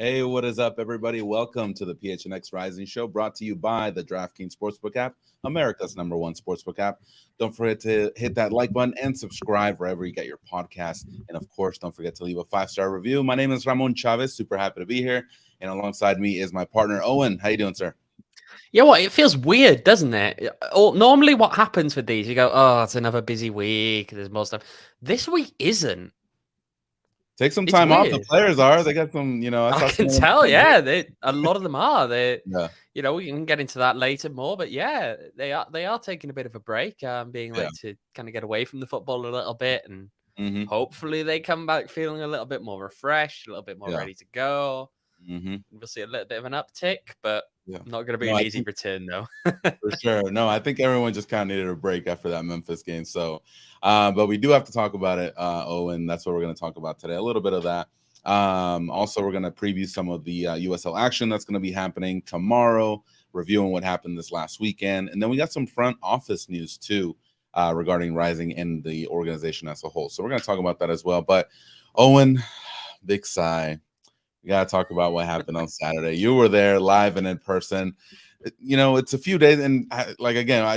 Hey, what is up, everybody? Welcome to the PHNX Rising Show, brought to you by the DraftKings Sportsbook app, America's #1 sportsbook app. Don't forget to hit that like button and subscribe wherever you get your podcasts. And of course, don't forget to leave a 5-star review. My name is Ramon Chavez. Super happy to be here. And alongside me is my partner, Owen. How you doing, sir? You know what? It feels weird, doesn't it? Normally, what happens with these, you go, "Oh, it's another busy week. There's more stuff." This week isn't. Take some It's time off. The weird. players are. They got some, I I saw can some of tell. them. Yeah, a lot of them are. Yeah, We can get into that later more. But yeah, they are. They are taking a bit of a break, being yeah. like to kind of get away from the football a little bit, and Mm-hmm. hopefully they come back feeling a little bit more refreshed, a little bit more Yeah. ready to go. Mm-hmm. We'll see a little bit of an uptick, but Yeah. not going to be No, an I easy think return though. for sure. No, I think everyone just kind of needed a break after that Memphis game. So, but we do have to talk about it. And that's what we're going to talk about today. A little bit of that. Also, we're going to preview some of the USL action that's going to be happening tomorrow, reviewing what happened this last weekend. And then we got some front office news too regarding Rising and the organization as a whole. So we're going to talk about that as well. But Owen, big sigh. We got to talk about what happened on Saturday. You were there live and in person. It's a few days, and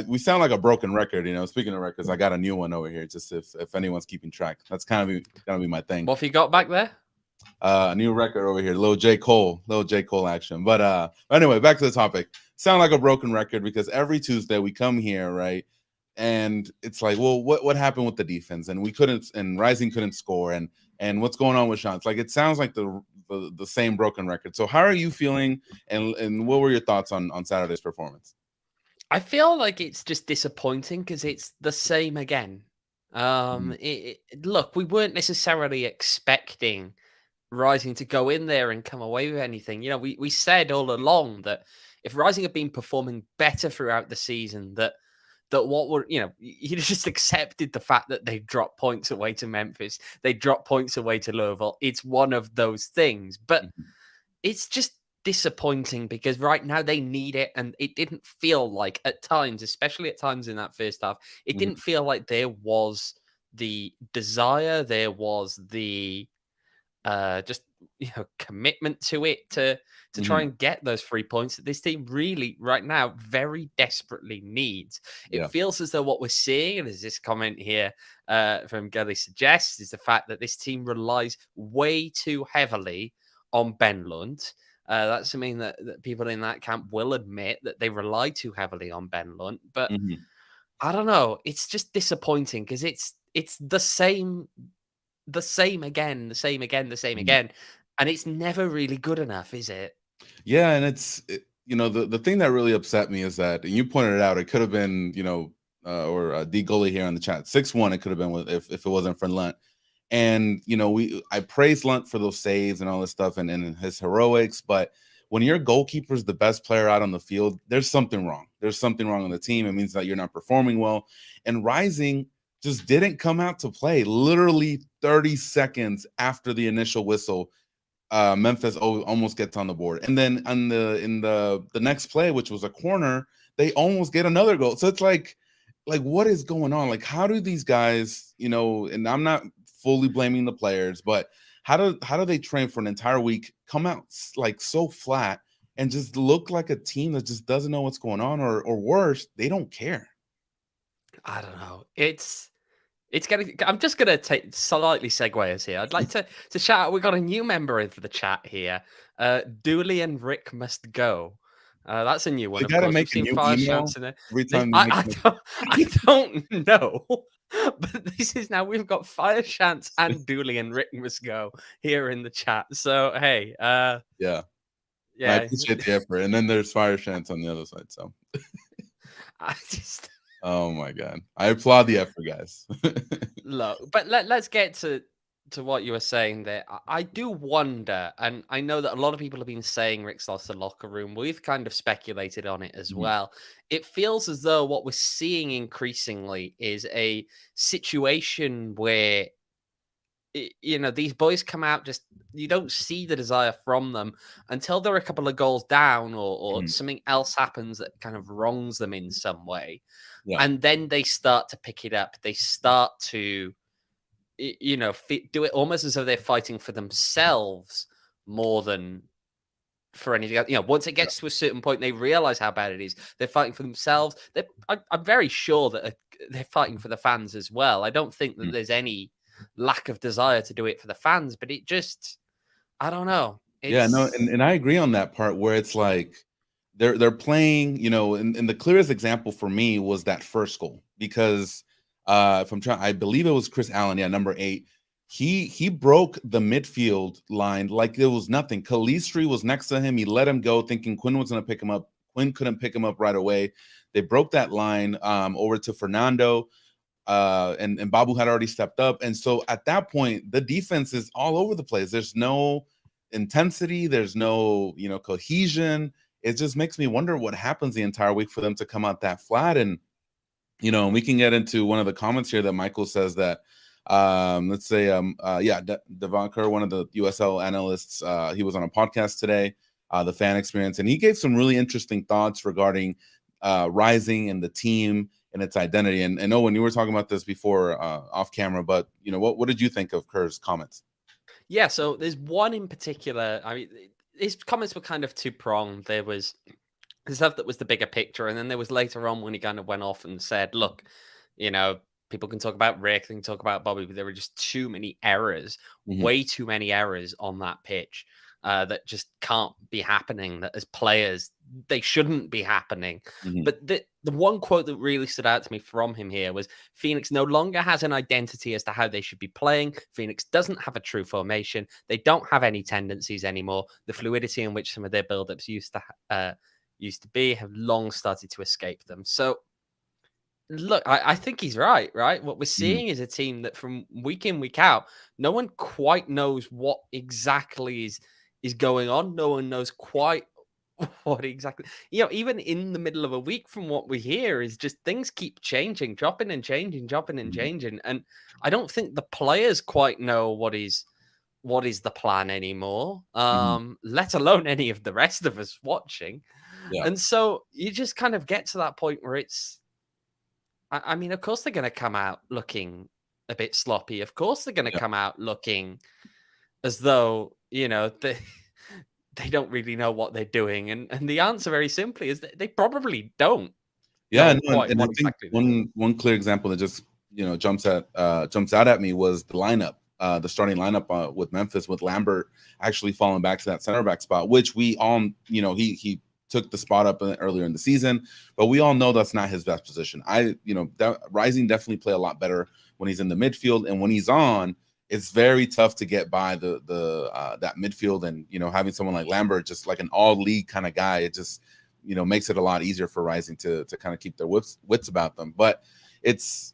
we sound like a broken record. Speaking of records, I got a new one over here. Just if anyone's keeping track, that's gonna be my thing. What have you got back there? A new record over here, little J Cole action. But anyway, back to the topic. Sound like a broken record because every Tuesday we come here, right? And it's like, well, what happened with the defense? And we couldn't, and Rising couldn't score, and what's going on with Schantz? Like, it sounds like the same broken record. So how are you feeling, and what were your thoughts on Saturday's performance? I feel like it's just disappointing because it's the same again. Mhm. Look, we weren't necessarily expecting Rising to go in there and come away with anything. We said all along that if Rising had been performing better throughout the season, that what were you just accepted the fact that they dropped points away to Memphis, they dropped points away to Louisville. It's one of those things, but Mhm. it's just disappointing because right now they need it, and it didn't feel like at times, especially at times in that first half, it Mhm. didn't feel like there was the desire, there was the just commitment to it to try Mhm. and get those 3 points that this team really right now very desperately needs. It Yeah. feels as though what we're seeing, and as this comment here from Gully suggests, is the fact that this team relies way too heavily on Ben Lunt. That's something that people in that camp will admit, that they rely too heavily on Ben Lunt. But Mhm. I don't know. It's just disappointing because it's the same again, the same again, the same Mhm. again, and it's never really good enough, is it? Yeah, and the thing that really upset me is that, and you pointed it out, it could have been, or D Gully here on the chat, 6-1. It could have been with if it wasn't for Lunt. And I praise Lunt for those saves and all this stuff and his heroics, but when your goalkeeper's the best player out on the field, there's something wrong. There's something wrong on the team. It means that you're not performing well. And Rising just didn't come out to play. Literally 30 seconds after the initial whistle, Memphis almost gets on the board, and then in the next play, which was a corner, they almost get another goal. So it's like what is going on? Like, how do these guys, and I'm not fully blaming the players, but how do they train for an entire week, come out like so flat, and just look like a team that just doesn't know what's going on, or worse, they don't care. I don't know. It's getting. I'm just gonna take slightly segue us here. I'd like to shout out. We got a new member into the chat here. Dooley and Rick must go. That's a new one, They of got to course. make We've a seen new Fire email Chance in there. every This, time you I, make. I don't I don't know, but this is now we've got Fire Chance and Dooley and Rick must go here in the chat. So hey, Yeah, and I yeah, appreciate the effort. And then there's Fire Chance on the other side. So. I just Oh my god. I applaud the effort, guys. look, but let's get to what you were saying there. I do wonder, and I know that a lot of people have been saying Rick's lost the locker room. We've kind of speculated on it as Mhm, well. It feels as though what we're seeing increasingly is a situation where these boys come out, just you don't see the desire from them until they're a couple of goals down, or mhm. something else happens that kind of wrongs them in some way, Yeah. and then they start to pick it up. They start to do it almost as though they're fighting for themselves more than for anything else. Once it gets to a certain point, they realize how bad it is. They're fighting for themselves. I'm very sure that they're fighting for the fans as well. I don't think that there's any lack of desire to do it for the fans, but it just, I don't know. Yeah, no, and I agree on that part where it's like they're playing, and the clearest example for me was that first goal because if I'm trying, I believe it was Chris Allen, number 8. He broke the midfield line like there was nothing. Calistri was next to him. He let him go, thinking Quinn was going to pick him up. Quinn couldn't pick him up right away. They broke that line over to Fernando, and Babu had already stepped up. And so at that point, the defense is all over the place. There's no intensity. There's no, cohesion. It just makes me wonder what happens the entire week for them to come out that flat. And, we can get into one of the comments here that Michael says that, let's say, Devanker, one of the USL analysts, he was on a podcast today, the fan experience, and he gave some really interesting thoughts regarding Rising and the team and its identity. And Owen, you were talking about this before off camera, but what did you think of Kerr's comments? Yeah, so there's one in particular. I mean, his comments were kind of two-pronged. There was the stuff that was the bigger picture, and then there was later on when he kind of went off and said, look, people can talk about Rick, they can talk about Bobby, but there were just too many errors, way too many errors on that pitch that just can't be happening, that as players, they shouldn't be happening. But the one quote that really stood out to me from him here was, Phoenix no longer has an identity as to how they should be playing. Phoenix doesn't have a true formation. They don't have any tendencies anymore. The fluidity in which some of their build-ups used to be have long started to escape them. So, look, I think he's right? What we're seeing is a team that from week in, week out, no one quite knows what exactly is going on. No one knows quite what exactly, even in the middle of a week, from what we hear, is just things keep changing, dropping and changing, dropping and changing. And I don't think the players quite know what is the plan anymore, let alone any of the rest of us watching. Yeah. And so you just kind of get to that point where it's, I mean, of course they're going to come out looking a bit sloppy. Of course they're going to come out looking as though, they don't really know what they're doing. And the answer very simply is that they probably don't. Yeah, no, and I think one clear example that just, jumps out at me was the lineup, the starting lineup with Memphis, with Lambert actually falling back to that center back spot, which we all, he took the spot up earlier in the season, but we all know that's not his best position. That Rising definitely play a lot better when he's in the midfield, and when he's on, it's very tough to get by that midfield. And having someone like Lambert, just like an all league kind of guy, it just makes it a lot easier for Rising to kind of keep their wits about them. But it's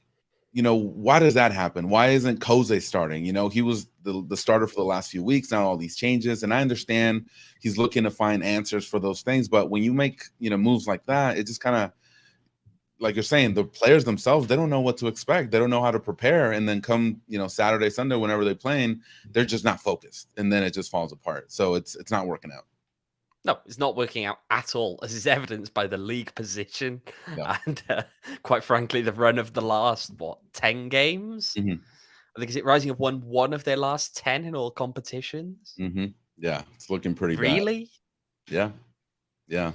why does that happen? Why isn't Koze starting? He was the starter for the last few weeks. Now all these changes, and I understand he's looking to find answers for those things. But when you make moves like that, it just kind of, like you're saying, the players themselves, they don't know what to expect. They don't know how to prepare. And then come Saturday, Sunday, whenever they're playing, they're just not focused, and then it just falls apart. So it's not working out. No, it's not working out at all, as is evidenced by the league position and, quite frankly, the run of the last, 10 games? I think, is it Rising have won one of their last 10 in all competitions? Yeah, it's looking pretty bad. Really? Yeah. You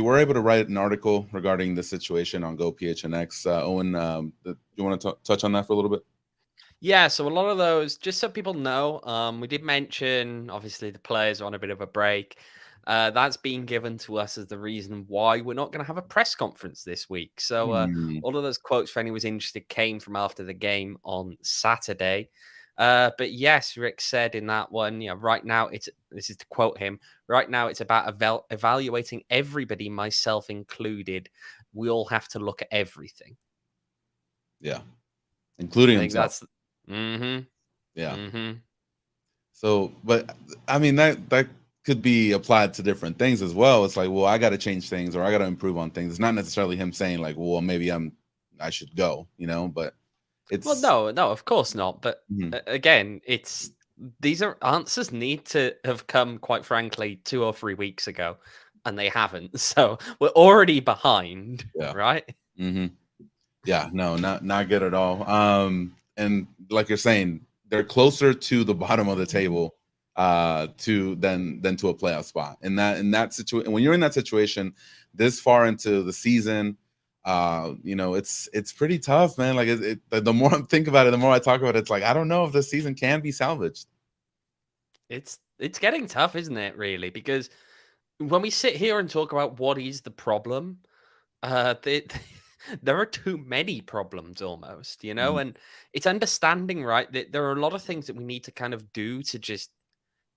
were able to write an article regarding the situation on Go PHNX. Owen, you want to touch on that for a little bit? Yeah, so a lot of those, just so people know, we did mention, obviously, the players are on a bit of a break. That's being given to us as the reason why we're not going to have a press conference this week. So all of those quotes, for anyone who's interested, came from after the game on Saturday. But yes, Rick said in that one, right now, this is to quote him, right now it's about evaluating everybody, myself included. We all have to look at everything. Yeah. Including himself. So, but I mean, that could be applied to different things as well. It's like, well, I got to change things, or I got to improve on things. It's not necessarily him saying like, well, maybe I should go, but it's, well, no, of course not. But again, these are answers need to have come, quite frankly, 2 or 3 weeks ago, and they haven't. So we're already behind, right? Yeah, no, not good at all. And like you're saying, they're closer to the bottom of the table to than to a playoff spot. In that situation, when you're in that situation this far into the season, it's pretty tough, man. Like the more I think about it, the more I talk about it, it's like I don't know if the season can be salvaged. It's getting tough, isn't it? Really, because when we sit here and talk about what is the problem, they, there are too many problems almost, Mhm. and it's understanding, right, that there are a lot of things that we need to kind of do to just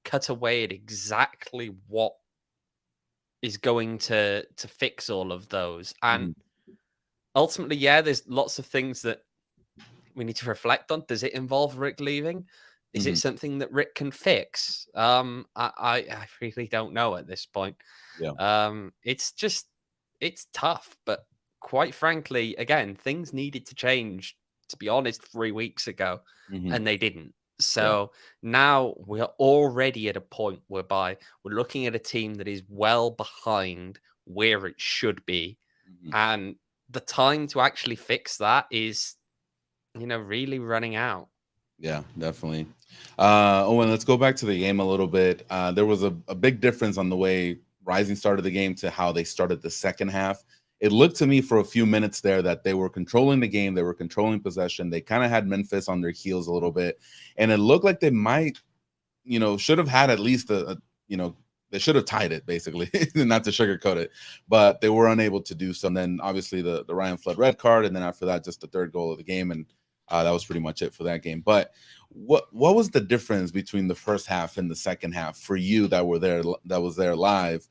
cut away at exactly what is going to fix all of those. And Mhm. ultimately, yeah, there's lots of things that we need to reflect on. Does it involve Rick leaving? Is it Mhm. something that Rick can fix? I really don't know at this point. Yeah. It's tough, but quite frankly, again, things needed to change, to be honest, 3 weeks ago, Mhm. and they didn't. Yeah. So now we are already at a point whereby we're looking at a team that is well behind where it should be. Mhm. And the time to actually fix that is, really running out. Yeah, definitely. Owen, let's go back to the game a little bit. There was a big difference on the way Rising started the game to how they started the second half. It looked to me for a few minutes there that they were controlling the game, they were controlling possession. They kind of had Memphis on their heels a little bit, and it looked like they might, should have had at least they should have tied it basically, not to sugarcoat it, but they were unable to do so. And then obviously the Ryan Flood red card, and then after that, just the third goal of the game, and that was pretty much it for that game. But what was the difference between the first half and the second half for you that was there live?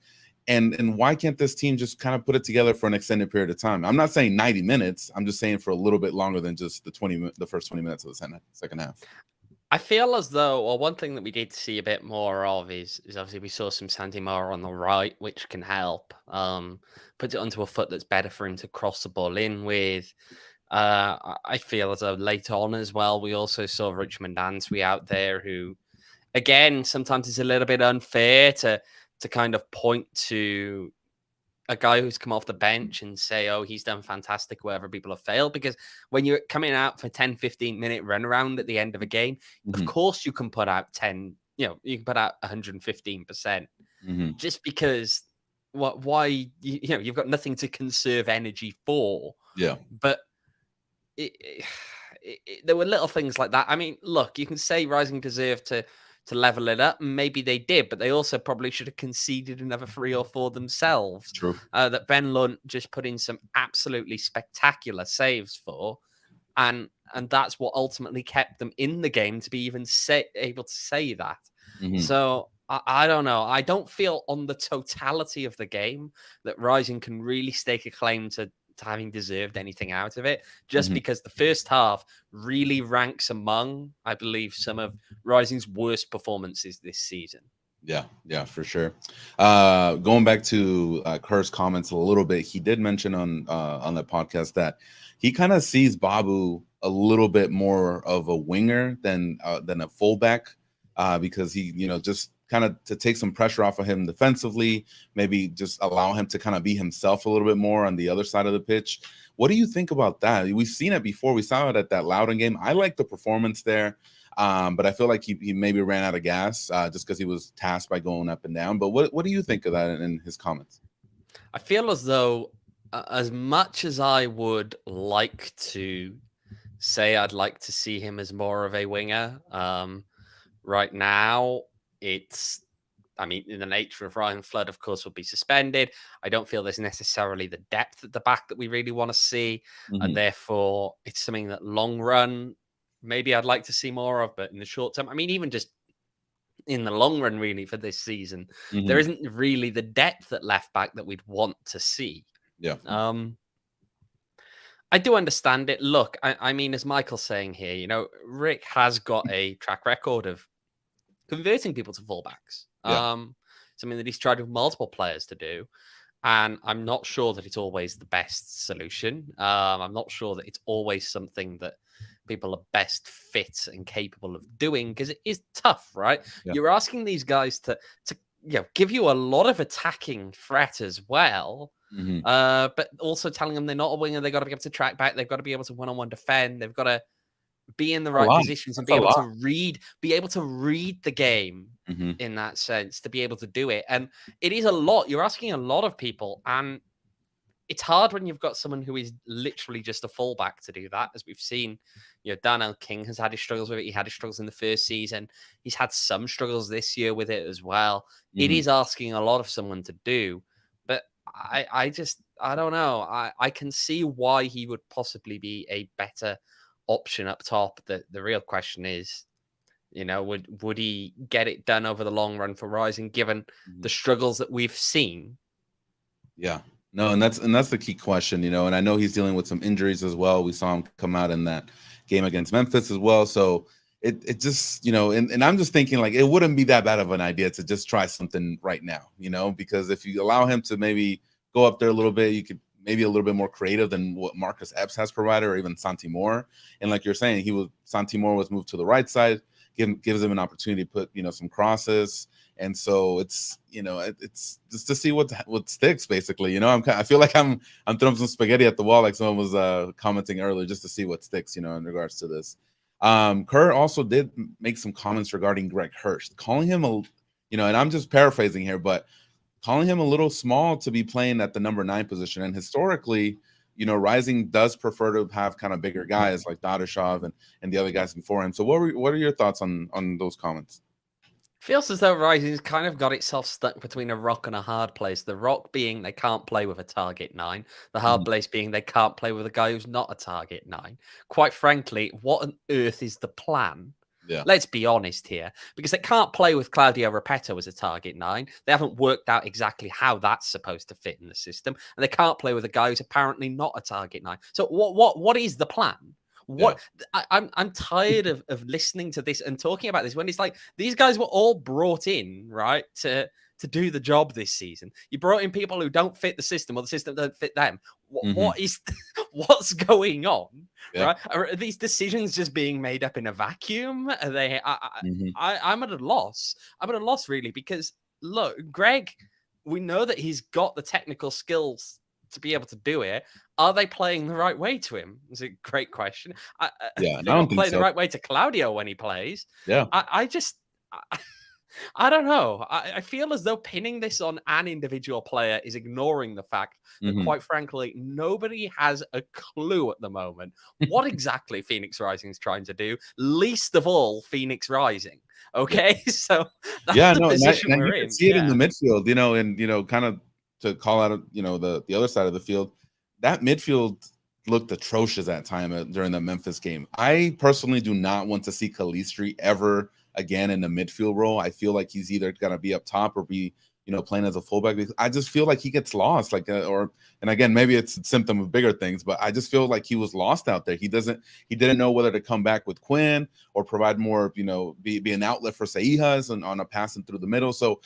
And why can't this team just kind of put it together for an extended period of time? I'm not saying 90 minutes. I'm just saying for a little bit longer than just the first 20 minutes of the second half. I feel as though, well, one thing that we did see a bit more of is obviously we saw some Sandy Moore on the right, which can help. Put it onto a foot that's better for him to cross the ball in with. I feel as though later on as well, we also saw Richmond Answe out there, who, again, sometimes it's a little bit unfair to kind of point to a guy who's come off the bench and say, oh, he's done fantastic wherever people have failed. Because when you're coming out for 10, 15-minute run around at the end of a game, of Hmm. course you can put out you can put out 115%, Hmm. just because why, you've got nothing to conserve energy for. Yeah. But it, there were little things like that. I mean, look, you can say Rising deserved to level it up, and maybe they did, but they also probably should have conceded another 3 or 4 themselves. True. That Ben Lunt just put in some absolutely spectacular saves for, and that's what ultimately kept them in the game to be even able to say that. Hmm. So I don't know. I don't feel on the totality of the game that Rising can really stake a claim to having deserved anything out of it, just Hmm. because the first half really ranks among, I believe, some of Rising's worst performances this season. Yeah, for sure. Going back to Kerr's comments a little bit, he did mention on the podcast that he kind of sees Babu a little bit more of a winger than a fullback, because he, just kind of to take some pressure off of him defensively, maybe just allow him to kind of be himself a little bit more on the other side of the pitch. What do you think about that? We've seen it before. We saw it at that Loudoun game. I like the performance there. But I feel like he maybe ran out of gas just because he was tasked by going up and down. But what do you think of that in his comments? I feel as though, as much as I would like to say I'd like to see him as more of a winger, right now it's, I mean, in the nature of Ryan Flood, of course, will be suspended. I don't feel there's necessarily the depth at the back that we really want to see. And Hmm. therefore, it's something that long run, maybe I'd like to see more of. But in the short term, I mean, even just in the long run, really, for this season, there Hmm. isn't really the depth at left back that we'd want to see. Yeah. Um, I do understand it. Look, I mean, as Michael's saying here, Rick has got a track record of converting people to fullbacks. Yeah. Something that he's tried with multiple players to do. And I'm not sure that it's always the best solution. I'm not sure that it's always something that people are best fit and capable of doing, because it is tough, right? Yeah. You're asking these guys to give you a lot of attacking threat as well. Hmm. But also telling them they're not a winger. They've got to be able to track back. They've got to be able to one-on-one defend. They've got to be in the A right lot. positions and That's a lot. be able to read the game Mm-hmm. in that sense, to be able to do it. And it is a lot. You're asking a lot of people, and it's hard when you've got someone who is literally just a fullback to do that. As we've seen, Darnell King has had his struggles with it. He had his struggles in the first season. He's had some struggles this year with it as well. It Mm-hmm. is asking a lot of someone to do, but I don't know. I can see why he would possibly be a better option up top. The real question is, would he get it done over the long run for Rising, given Mm-hmm. the struggles that we've seen? Yeah. No, and that's the key question, and I know he's dealing with some injuries as well. We saw him come out in that game against Memphis as well. So it just, and I'm just thinking like it wouldn't be that bad of an idea to just try something right now, because if you allow him to maybe go up there a little bit, you could maybe a little bit more creative than what Marcus Epps has provided, or even Santi Moore. And like you're saying, Santi Moore was moved to the right side, gives him an opportunity to put, some crosses. And so it's just to see what sticks basically. I feel like I'm throwing some spaghetti at the wall, like someone was commenting earlier, just to see what sticks, in regards to this. Kerr also did make some comments regarding Greg Hurst, calling him and I'm just paraphrasing here, but calling him a little small to be playing at the number 9 position. And historically, Rising does prefer to have kind of bigger guys like Dadashov and the other guys before him. So what are your thoughts on those comments? Feels as though Rising's kind of got itself stuck between a rock and a hard place. The rock being they can't play with a target 9. The hard Mhm. place being they can't play with a guy who's not a target 9. Quite frankly, what on earth is the plan? Yeah. Let's be honest here, because they can't play with Claudio Repetto as a target 9. They haven't worked out exactly how that's supposed to fit in the system, and they can't play with a guy who's apparently not a target 9. So what is the plan? Yeah. I'm tired of listening to this and talking about this when it's like these guys were all brought in, right, to do the job this season. You brought in people who don't fit the system, or the system don't fit them. What is what's going on? Yeah. Right? Are these decisions just being made up in a vacuum? Are they? Mhm. I'm at a loss. I'm at a loss really, because look, Greg, we know that he's got the technical skills to be able to do it. Are they playing the right way to him? It's a great question. Yeah, and I They're don't not think playing the so. right way to Claudio when he plays. Yeah. I just, I don't know. I feel as though pinning this on an individual player is ignoring the fact that, Mhm. quite frankly, nobody has a clue at the moment what exactly Phoenix Rising is trying to do. Least of all, Phoenix Rising. Yeah. Okay, so that's Yeah, the no, position and we're you can in. see it in the Yeah. midfield, and kind of to call out, the other side of the field. That midfield looked atrocious at time during the Memphis game. I personally do not want to see Calistri ever again in the midfield role. I feel like he's either gonna be up top or be, playing as a fullback. Because I just feel like he gets lost, and again, maybe it's a symptom of bigger things, but I just feel like he was lost out there. He didn't know whether to come back with Quinn or provide more, be an outlet for Seijas on a passing through the middle. So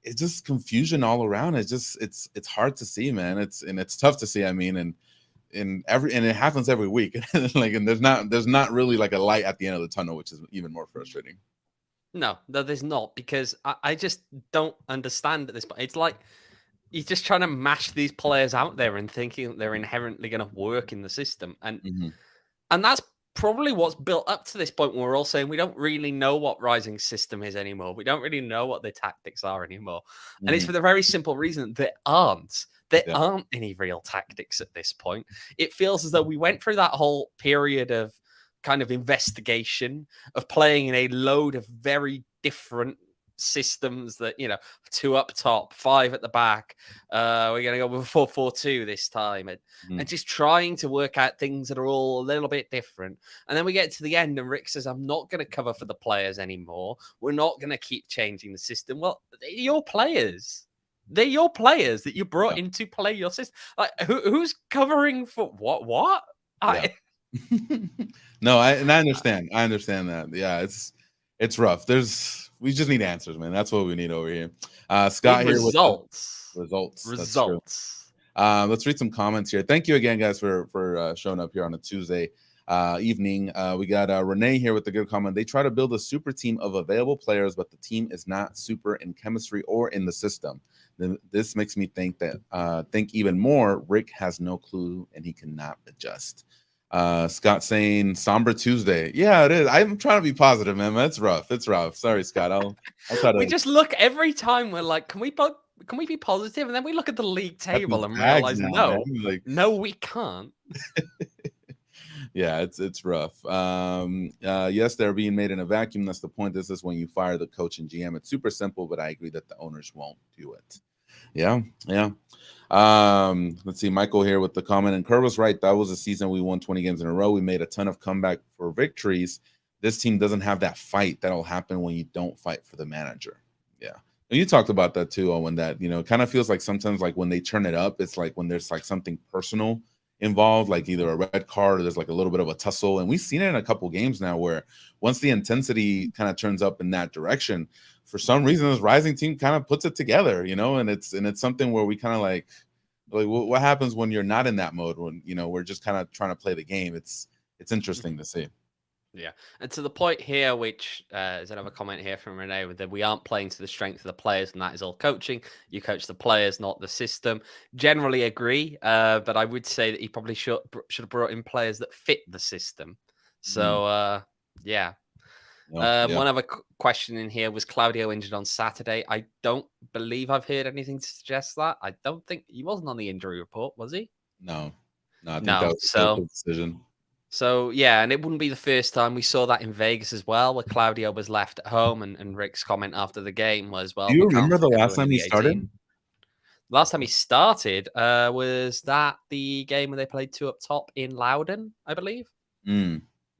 it's just confusion all around. It's hard to see, man. It's tough to see. I mean, and it happens every week. And there's not really like a light at the end of the tunnel, which is even more frustrating. No, there's not, because I just don't understand at this point. It's like he's just trying to mash these players out there and thinking they're inherently going to work in the system, Mm-hmm. and that's probably what's built up to this point where we're all saying we don't really know what Rising system is anymore. We don't really know what their tactics are anymore, and it's Mm-hmm. for the very simple reason there aren't. There Yeah. aren't any real tactics at this point. It feels as though we went through that whole period of kind of investigation, of playing in a load of very different systems that, 2 up top, 5 at the back. We're going to go with 4-4-2 this time, and just trying to work out things that are all a little bit different. And then we get to the end and Rick says, I'm not going to cover for the players anymore. We're not going to keep changing the system. Well, they're your players. They're your players that you brought Yeah. in to play your system. Like, who's covering for what? Yeah. No, I understand. I understand that. Yeah, it's rough. We just need answers, man. That's what we need over here. We need Scott here with the results. results. That's true. Results. Let's read some comments here. Thank you again, guys, for showing up here on a Tuesday evening. We got Renee here with a good comment. They try to build a super team of available players, but the team is not super in chemistry or in the system. Then this makes me think even more. Rick has no clue and he cannot adjust. Scott saying somber Tuesday. Yeah, it is. I'm trying to be positive, man. That's rough. It's rough. Sorry, Scott. I'll try We to. just look every time we're like, can we be positive? And then we look at the league At the table and Zags realize, now, man. Like, no, we can't. yeah, it's rough. Yes, they're being made in a vacuum. That's the point. This is when you fire the coach and GM. It's super simple, but I agree that the owners won't do it. Yeah, yeah. Let's see, Michael here with the comment, and Kerr was right. That was a season we won 20 games in a row. We made a ton of comeback for victories. This team doesn't have that fight that'll happen when you don't fight for the manager. Yeah. And you talked about that too, Owen, that, it kind of feels like sometimes like when they turn it up, it's like when there's like something personal involved, like either a red card or there's like a little bit of a tussle. And we've seen it in a couple games now where once the intensity kind of turns up in that direction, for some reason this Rising team kind of puts it together, and it's something where we kind of like what happens when you're not in that mode, when we're just kind of trying to play the game. It's interesting to see. Yeah, and to the point here, which is another comment here from Renee, that we aren't playing to the strength of the players, and that is all coaching. You coach the players, not the system. Generally agree, but I would say that he probably should have brought in players that fit the system. So yeah. Yeah. One other question in here: was Claudio injured on Saturday? I don't believe I've heard anything to suggest that. I don't think he wasn't on the injury report, was he? No, I think that No. was a coach's decision. So yeah, and it wouldn't be the first time. We saw that in Vegas as well, where Claudio was left at home, and Rick's comment after the game was, Do "Well, you we can't remember the forget last we're in time he the started? 18." Last time he started was that the game where they played two up top in Loudon, I believe.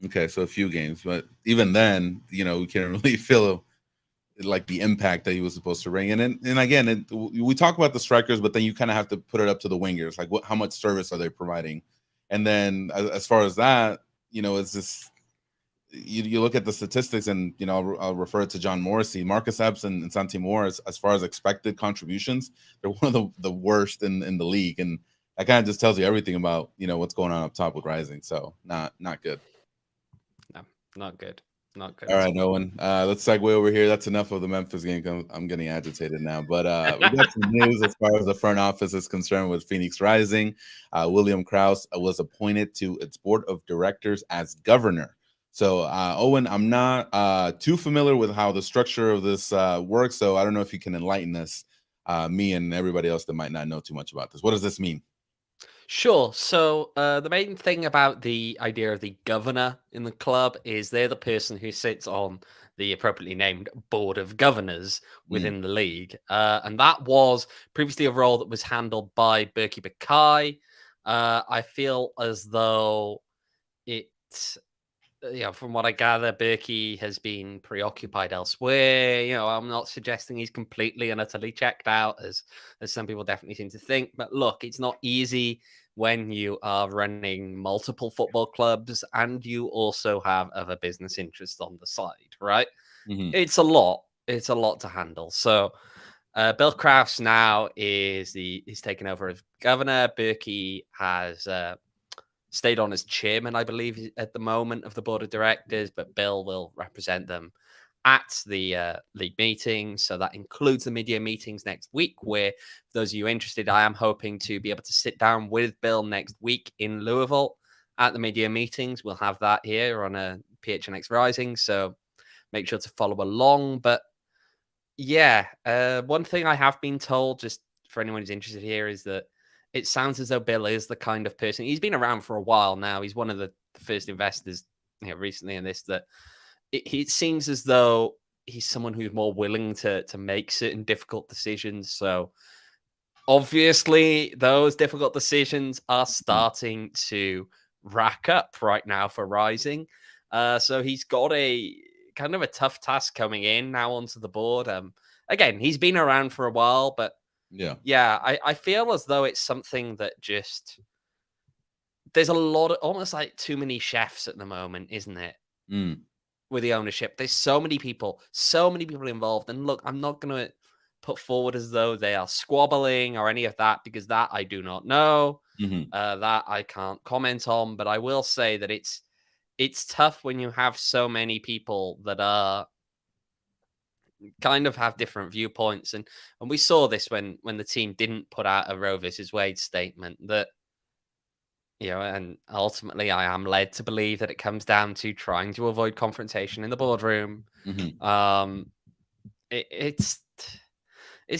Okay, so a few games, but even then, we can't really feel like the impact that he was supposed to bring. And again, we talk about the strikers, but then you kind of have to put it up to the wingers. Like, how much service are they providing? And then as far as that, it's just you look at the statistics, and I'll refer it to John Morrissey, Marcus Epps, and Santi Morris. As far as expected contributions, they're one of the worst in the league, and that kind of just tells you everything about what's going on up top with Rising. So not good. No, not good. Not good All at right, all. Owen. Let's segue over here. That's enough of the Memphis game. I'm getting agitated now. But we got some news as far as the front office is concerned with Phoenix Rising. William Krause was appointed to its board of directors as governor. So, Owen, I'm not too familiar with how the structure of this works. So I don't know if you can enlighten us, me and everybody else that might not know too much about this. What does this mean? Sure. So the main thing about the idea of the governor in the club is they're the person who sits on the appropriately named board of governors Mm, within the league, and that was previously a role that was handled by Berkey Bakai. I feel as though it from what I gather, Berkey has been preoccupied elsewhere. I'm not suggesting he's completely and utterly checked out, as some people definitely seem to think. But look, it's not easy when you are running multiple football clubs and you also have other business interests on the side, right? mhm. It's a lot. It's a lot to handle. So Bill Krause now is taken over as governor. Berkey has stayed on as chairman, I believe, at the moment of the board of directors, but Bill will represent them at the league meetings. So that includes the mid-year meetings next week, where, for those of you interested, I am hoping to be able to sit down with Bill next week in Louisville at the mid-year meetings. We'll have that here on a PHNX Rising. So make sure to follow along. But yeah, one thing I have been told, just for anyone who's interested here, is that it sounds as though Bill is the kind of person. He's been around for a while now. He's one of the first investors, recently in this. That it seems as though he's someone who's more willing to make certain difficult decisions. So obviously, those difficult decisions are starting to rack up right now for Rising. So he's got a kind of a tough task coming in now onto the board. Again, he's been around for a while, but Yeah. yeah, I feel as though it's something that just there's a lot of almost like too many chefs at the moment, isn't it? Mm, With the ownership, there's so many people involved. And look, I'm not going to put forward as though they are squabbling or any of that, because that I do not know. mhm. That I can't comment on. But I will say that it's tough when you have so many people that are kind of have different viewpoints, and we saw this when the team didn't put out a Roe versus Wade statement, that And ultimately, I am led to believe that it comes down to trying to avoid confrontation in the boardroom. Mhm. Um, it's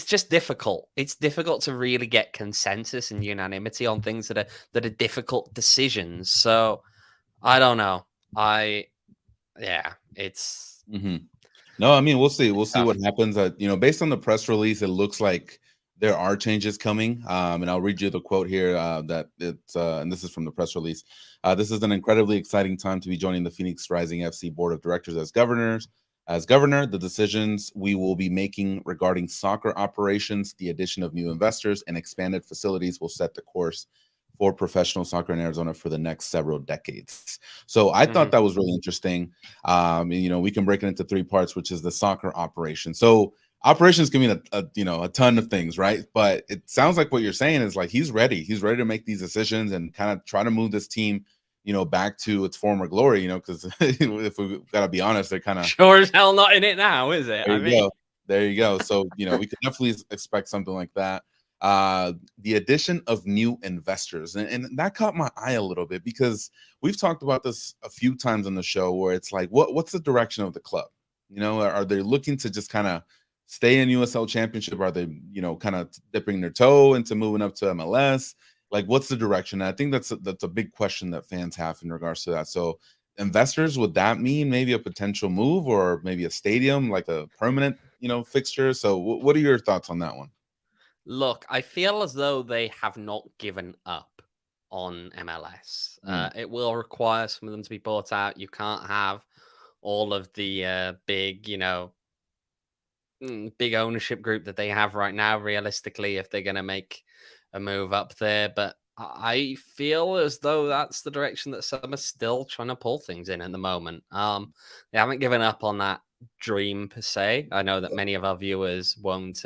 just difficult. It's difficult to really get consensus and unanimity on things that are difficult decisions. So I don't know. It's Mhm. No, I mean, we'll see. We'll see what tough. happens. Based on the press release, it looks like there are changes coming. And I'll read you the quote here that it's, and this is from the press release. This is an incredibly exciting time to be joining the Phoenix Rising FC board of directors as governors. As governor, the decisions we will be making regarding soccer operations, the addition of new investors, and expanded facilities will set the course for professional soccer in Arizona for the next several decades. So I thought Mhm. that was really interesting. We can break it into three parts, which is the soccer operation. So operations can mean a ton of things, right? But it sounds like what you're saying is like he's ready. He's ready to make these decisions and kind of try to move this team, back to its former glory. Because if we gotta be honest, they're kind of Sure as hell not in it now, is it? there. I You mean, go, there you go. So we could definitely expect something like that. The addition of new investors, and that caught my eye a little bit because we've talked about this a few times on the show where it's like what's the direction of the club? Are they looking to just kind of stay in USL championship? Are they kind of dipping their toe into moving up to MLS? Like what's the direction? And I think that's a big question that fans have in regards to that. So investors, would that mean maybe a potential move or maybe a stadium, like a permanent fixture? So what are your thoughts on that one? look, I feel as though they have not given up on MLS. Mm, It will require some of them to be bought out. You can't have all of the big, big ownership group that they have right now, realistically, if they're going to make a move up there. But I feel as though that's the direction that some are still trying to pull things in at the moment. They haven't given up on that dream per se. I know that many of our viewers won't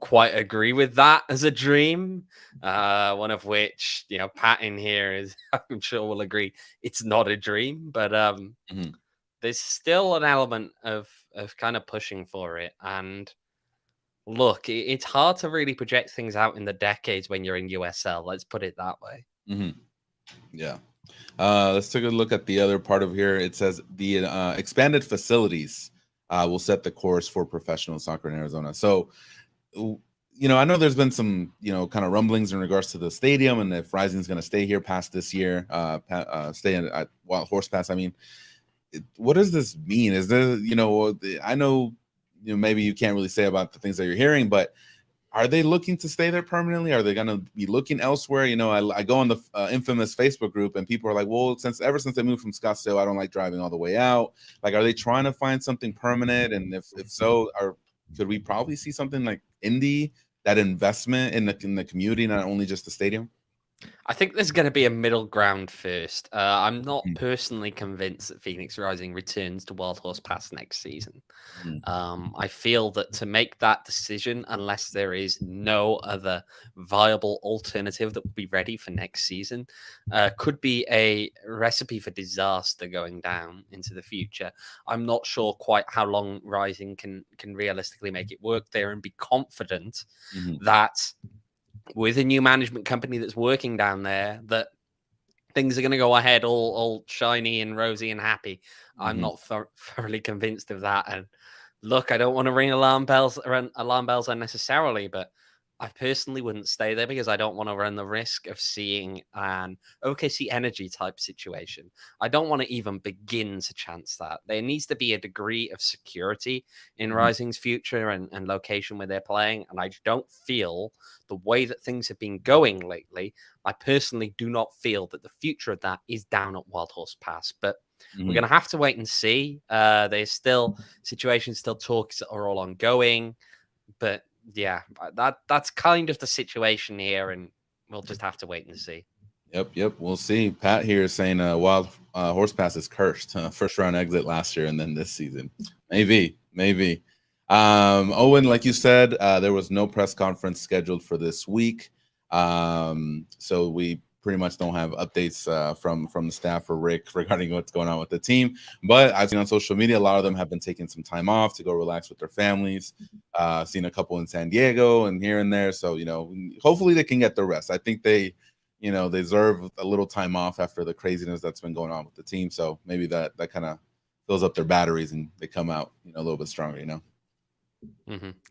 quite agree with that as a dream. One of which, Pat in here is, I'm sure will agree, it's not a dream, but mhm. there's still an element of kind of pushing for it. And look, it's hard to really project things out in the decades when you're in USL. Let's put it that way. Mhm. Yeah. Let's take a look at the other part of here. It says the expanded facilities will set the course for professional soccer in Arizona. So, I know there's been some, kind of rumblings in regards to the stadium and if Rising's going to stay here past this year, stay at Wild Horse Pass. I mean, what does this mean? Is there, I know, maybe you can't really say about the things that you're hearing, but are they looking to stay there permanently? Are they going to be looking elsewhere? I go on the infamous Facebook group and people are like, well, ever since they moved from Scottsdale, I don't like driving all the way out. Like, are they trying to find something permanent? And if so, could we probably see something like Indy, that investment in the community, not only just the stadium? I think there's going to be a middle ground first. I'm not Mhm, personally convinced that Phoenix Rising returns to Wild Horse Pass next season. mhm, I feel that to make that decision, unless there is no other viable alternative that will be ready for next season, could be a recipe for disaster going down into the future. I'm not sure quite how long Rising can realistically make it work there and be confident mhm, that with a new management company that's working down there, that things are going to go ahead all shiny and rosy and happy. I'm mhm, not thoroughly convinced of that. And look, I don't want to ring alarm bells unnecessarily, but I personally wouldn't stay there because I don't want to run the risk of seeing an OKC Energy type situation. I don't want to even begin to chance that. There needs to be a degree of security in mhm, Rising's future and location where they're playing. And I don't feel the way that things have been going lately. I personally do not feel that the future of that is down at Wild Horse Pass, but we're mhm. going to have to wait and see. There's still situations, still talks that are all ongoing, but yeah, that's kind of the situation here, and we'll just have to wait and see. Yep. We'll see. Pat here is saying Wild Horse Pass is cursed. First round exit last year and then this season. Maybe. Owen, like you said, there was no press conference scheduled for this week. So we pretty much don't have updates from the staff or Rick regarding what's going on with the team. But I've seen on social media, a lot of them have been taking some time off to go relax with their families. Seen a couple in San Diego and here and there. So, hopefully they can get the rest. I think they they deserve a little time off after the craziness that's been going on with the team. So maybe that kind of fills up their batteries and they come out, a little bit stronger.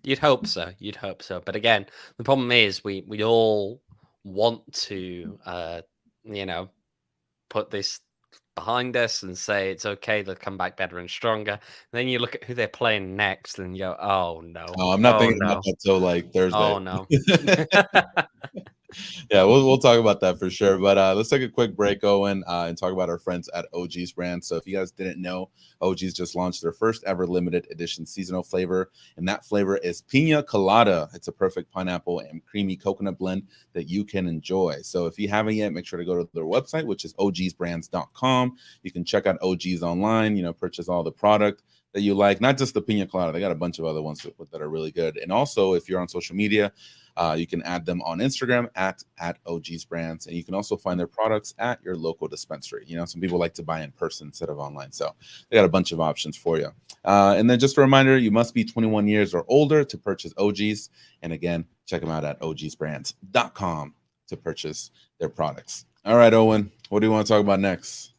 You'd hope so. You'd hope so. But again, the problem is we all want to, put this behind us and say it's okay. They'll come back better and stronger. And then you look at who they're playing next and you go, oh no, Oh, I'm not oh thinking about no, that till like Thursday. oh no. Yeah, we'll talk about that for sure. But let's take a quick break, Owen, and talk about our friends at OG's brand. So if you guys didn't know, OG's just launched their first ever limited edition seasonal flavor, and that flavor is Pina Colada. It's a perfect pineapple and creamy coconut blend that you can enjoy. So if you haven't yet, make sure to go to their website, which is ogsbrands.com. You can check out OG's online, purchase all the product that you like, not just the Pina Colada. They got a bunch of other ones that are really good. And also, if you're on social media, you can add them on Instagram at OG's Brands, and you can also find their products at your local dispensary. Some people like to buy in person instead of online, so they got a bunch of options for you. And then just a reminder, you must be 21 years or older to purchase OG's. And again, check them out at ogsbrands.com to purchase their products. All right, Owen, what do you want to talk about next?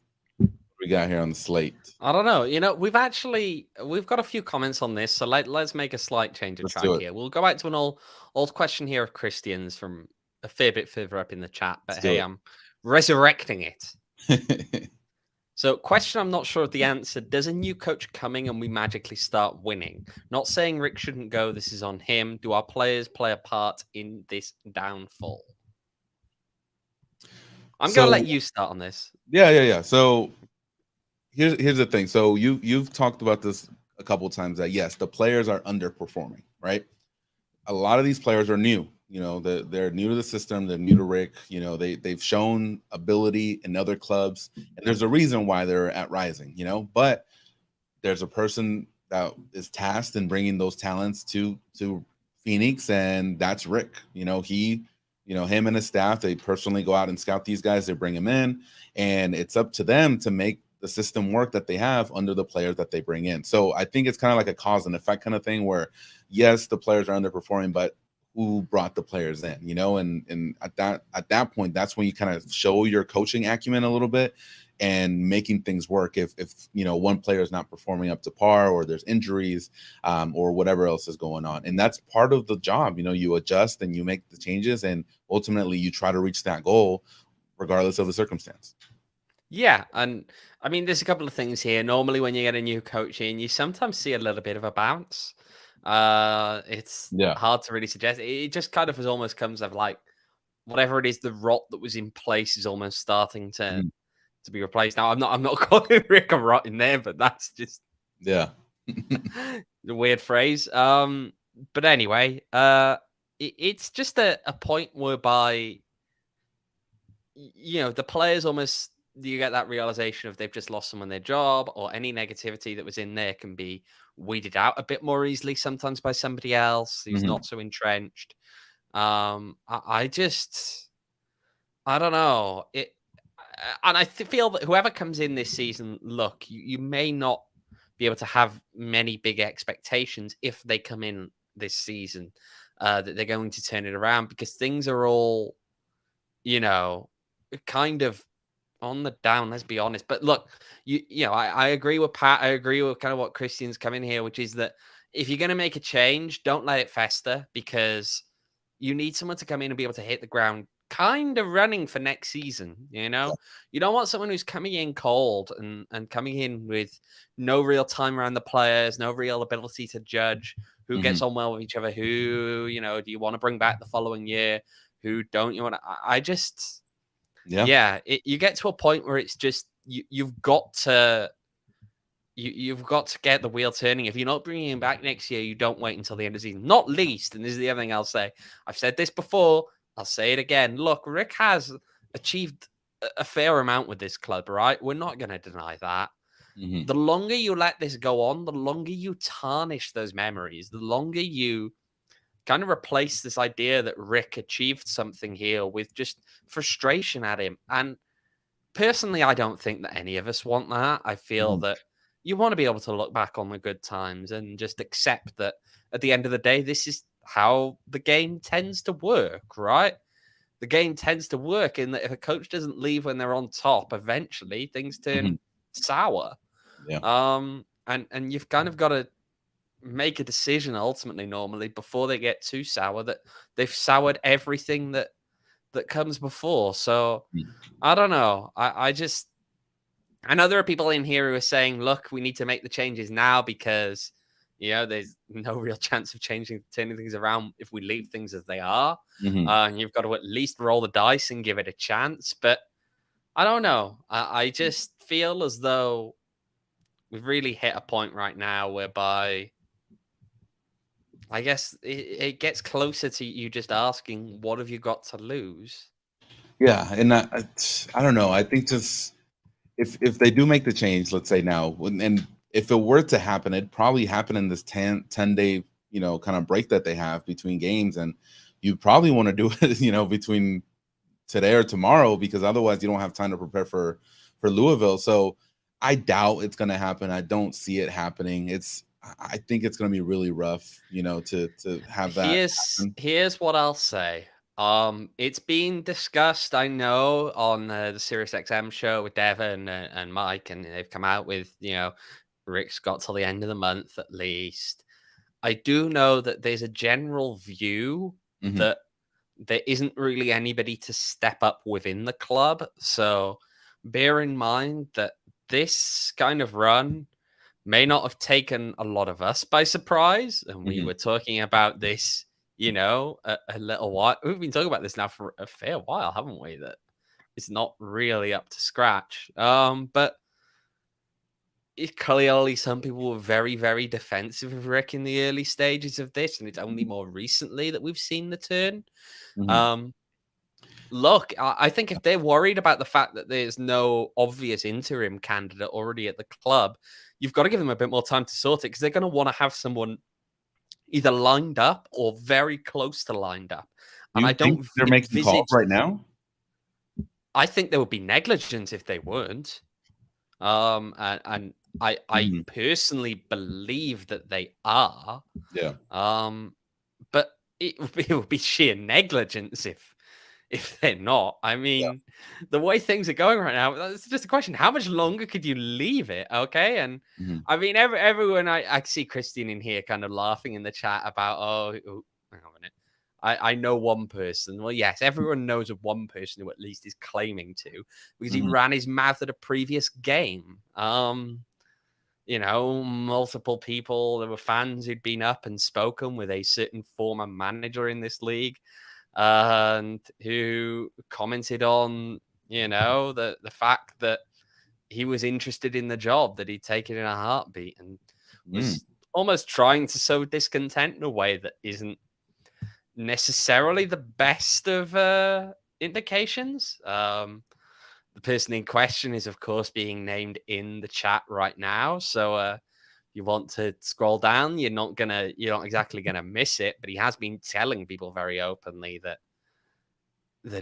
We got here on the slate? I don't know. We've got a few comments on this, so let's make a slight change of track here. We'll go back to an old question here of Christian's from a fair bit further up in the chat, but hey, I'm resurrecting it. So, question I'm not sure of the answer. Does a new coach coming and we magically start winning? Not saying Rick shouldn't go. This is on him. Do our players play a part in this downfall? I'm going to let you start on this. Yeah. So here's the thing. So you've talked about this a couple of times that yes, the players are underperforming, right? A lot of these players are new. They're new to the system. They're new to Rick. They've shown ability in other clubs, and there's a reason why they're at Rising. But there's a person that is tasked in bringing those talents to Phoenix, and that's Rick. Him and his staff, they personally go out and scout these guys. They bring them in, and it's up to them to make the system work that they have under the players that they bring in. So I think it's kind of like a cause and effect kind of thing where, yes, the players are underperforming, but who brought the players in, and at that point, that's when you kind of show your coaching acumen a little bit and making things work. If one player is not performing up to par, or there's injuries, or whatever else is going on, and that's part of the job. You adjust and you make the changes, and ultimately you try to reach that goal regardless of the circumstance. Yeah, and I mean, there's a couple of things here. Normally, when you get a new coach in, you sometimes see a little bit of a bounce. It's hard to really suggest. It just kind of almost comes of like whatever it is, the rot that was in place is almost starting to be replaced. Now, I'm not calling Rick a rot in there, but that's just the weird phrase. But anyway, it's just a point whereby the players almost, you get that realization of they've just lost someone their job, or any negativity that was in there can be weeded out a bit more easily sometimes by somebody else who's not so entrenched. I don't know it, and I feel that whoever comes in this season, look, you may not be able to have many big expectations if they come in this season that they're going to turn it around, because things are all kind of on the down, let's be honest. But look, I agree with Pat. I agree with kind of what Christian's coming here, which is that if you're going to make a change, don't let it fester, because you need someone to come in and be able to hit the ground kind of running for next season. You don't want someone who's coming in cold and coming in with no real time around the players, no real ability to judge who gets on well with each other, who, do you want to bring back the following year, who don't you want to. You get to a point where it's just you've got to get the wheel turning. If you're not bringing him back next year, you don't wait until the end of the season. Not least, and this is the other thing I'll say. I've said this before. I'll say it again. Look, Rick has achieved a fair amount with this club, right? We're not going to deny that. The longer you let this go on, the longer you tarnish those memories, the longer you kind of replace this idea that Rick achieved something here with just frustration at him. And personally, I don't think that any of us want that. I feel that you want to be able to look back on the good times and just accept that at the end of the day, this is how the game tends to work, right? the game tends to work in that if a coach doesn't leave when they're on top, eventually things turn sour. Yeah. And you've kind of got to make a decision ultimately, normally, before they get too sour, that they've soured everything that comes before. So I don't know. I know there are people in here who are saying, look, we need to make the changes now because, there's no real chance of turning things around if we leave things as they are. And you've got to at least roll the dice and give it a chance. But I don't know. I just feel as though we've really hit a point right now whereby I guess it gets closer to you just asking, what have you got to lose? Yeah. And I don't know. I think just if they do make the change, let's say now, and if it were to happen, it'd probably happen in this 10-day, kind of break that they have between games. And you probably want to do it, between today or tomorrow, because otherwise you don't have time to prepare for Louisville. So I doubt it's going to happen. I don't see it happening. I think it's going to be really rough, to have that happen. Here's what I'll say. It's been discussed, I know, on the SiriusXM show with Devin and Mike, and they've come out with, Rick's got till the end of the month at least. I do know that there's a general view that there isn't really anybody to step up within the club. So bear in mind that this kind of run may not have taken a lot of us by surprise. And we were talking about this, a little while. We've been talking about this now for a fair while, haven't we? That it's not really up to scratch. But clearly some people were very, very defensive of Rick in the early stages of this. And it's only more recently that we've seen the turn. Look, I think if they're worried about the fact that there's no obvious interim candidate already at the club, you've got to give them a bit more time to sort it, because they're going to want to have someone either lined up or very close to lined up. And I don't they're making calls right now. I think there would be negligence if they weren't. And I personally believe that they are. Yeah. But it would be sheer negligence if they're not. I mean, the way things are going right now, it's just a question. How much longer could you leave it? Okay. And I mean, everyone, I see Christine in here kind of laughing in the chat about, hang on a minute. I know one person. Well, yes, everyone knows of one person who at least is claiming to, because he ran his mouth at a previous game. Multiple people, there were fans who'd been up and spoken with a certain former manager in this league, and who commented on, the fact that he was interested in the job, that he'd take it in a heartbeat, and was almost trying to sow discontent in a way that isn't necessarily the best of indications. The person in question is, of course, being named in the chat right now. So you want to scroll down, you're not exactly gonna miss it. But he has been telling people very openly that